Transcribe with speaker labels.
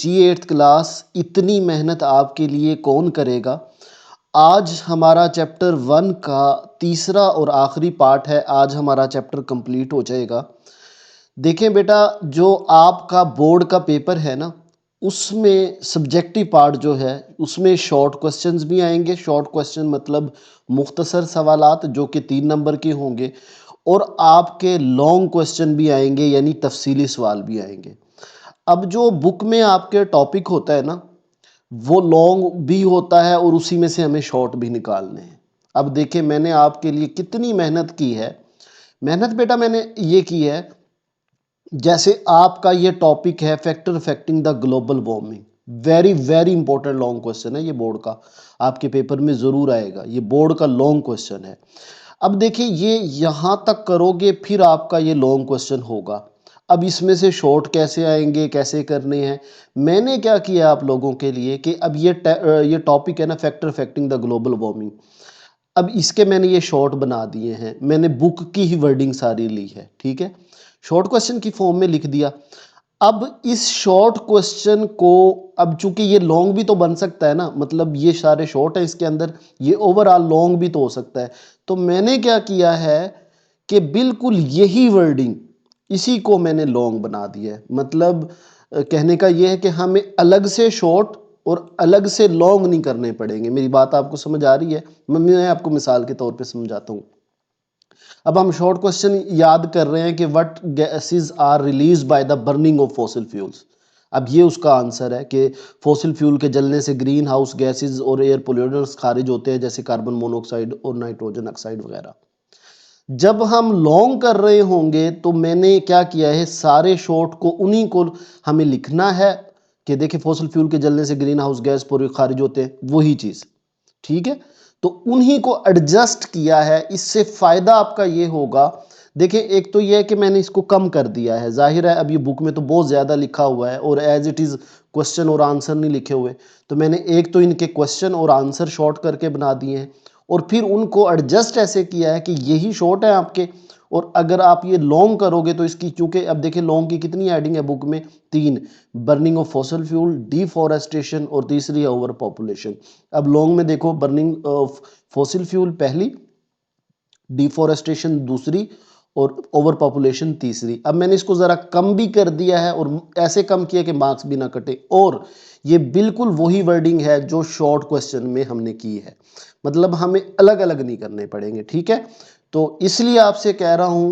Speaker 1: जी 8th class, इतनी मेहनत आपके लिए कौन करेगा। आज हमारा चैप्टर 1 का तीसरा और आखिरी पार्ट है। आज हमारा चैप्टर कंप्लीट हो जाएगा। देखें बेटा, जो आपका बोर्ड का पेपर है ना, उसमें सब्जेक्टिव पार्ट जो है उसमें शॉर्ट क्वेश्चंस भी आएंगे। शॉर्ट क्वेश्चन मतलब मुख्तसर सवालात जो कि 3 नंबर के होंगे, और आपके लॉन्ग क्वेश्चन भी आएंगे, यानी तफसीली सवाल भी आएंगे। अब जो बुक में आपके टॉपिक होता है ना, वो लॉन्ग भी होता है और उसी में से हमें शॉर्ट भी निकालने हैं। अब देखिए, मैंने आपके लिए कितनी मेहनत की है। मेहनत बेटा मैंने ये की है, जैसे आपका ये टॉपिक है factor affecting the global warming. Very very important long question है ये, बोर्ड का आपके पेपर में ज़रूर आएगा। ये बोर्ड का लॉन्ग क्वेश्चन है। अब देखिए, ये यहाँ तक करोगे फिर आपका ये लॉन्ग क्वेश्चन होगा। अब इसमें से शॉर्ट कैसे आएंगे, कैसे करने हैं, मैंने क्या किया आप लोगों के लिए कि अब ये टॉपिक है ना, factor affecting the global warming. अब इसके मैंने ये शॉर्ट बना दिए हैं। मैंने बुक की ही वर्डिंग सारी ली है, ठीक है, शॉर्ट क्वेश्चन की फॉर्म में लिख दिया। अब इस शॉर्ट क्वेश्चन को, अब चूंकि ये लॉन्ग भी तो बन सकता है ना, मतलब ये सारे शॉर्ट है इसके अंदर, ये ओवरऑल लॉन्ग भी तो हो सकता है। तो मैंने क्या किया है कि बिल्कुल यही वर्डिंग, इसी को मैंने लॉन्ग बना दिया है। मतलब कहने का ये है कि हमें अलग से शॉर्ट और अलग से लॉन्ग नहीं करने पड़ेंगे। मेरी बात आपको समझ आ रही है? मैं आपको मिसाल के तौर पे समझाता हूँ। अब हम शॉर्ट क्वेश्चन याद कर रहे हैं कि what gases are release by the burning of fossil fuels. अब ये उसका आंसर है कि फॉसिल फ्यूल के जलने से ग्रीन हाउस गैसेस और एयर पोल्यूटेंट्स खारिज होते हैं, जैसे कार्बन मोनोऑक्साइड और नाइट्रोजन ऑक्साइड वगैरह। जब हम लॉन्ग कर रहे होंगे तो मैंने क्या किया है, सारे शॉर्ट को उन्हीं को हमें लिखना है कि देखिए फॉसिल फ्यूल के जलने से ग्रीन हाउस गैस पूरे खारिज होते हैं, वही चीज़, ठीक है। तो उन्हीं को एडजस्ट किया है। इससे फायदा आपका ये होगा, देखिए एक तो ये है कि मैंने इसको कम कर दिया है। जाहिर है अब ये बुक में तो बहुत ज़्यादा लिखा हुआ है और एज इट इज़ क्वेश्चन और आंसर नहीं लिखे हुए, तो मैंने एक तो इनके क्वेश्चन और आंसर शॉर्ट करके बना दिए हैं, और फिर उनको एडजस्ट ऐसे किया है कि यही शॉर्ट है आपके। और अगर आप ये लॉन्ग करोगे तो इसकी, चूंकि अब देखिए लॉन्ग की कितनी एडिंग है बुक में, 3, burning of fossil fuel, deforestation, और तीसरी है ओवर पॉपुलेशन। अब लॉन्ग में देखो, बर्निंग ऑफ फॉसिल फ्यूल पहली, डिफॉरेस्टेशन दूसरी, और ओवर पॉपुलेशन तीसरी। अब मैंने इसको ज़रा कम भी कर दिया है, और ऐसे कम किया कि मार्क्स भी ना कटे, और ये बिल्कुल वही वर्डिंग है जो शॉर्ट क्वेश्चन में हमने की है। मतलब हमें अलग अलग नहीं करने पड़ेंगे, ठीक है। तो इसलिए आपसे कह रहा हूँ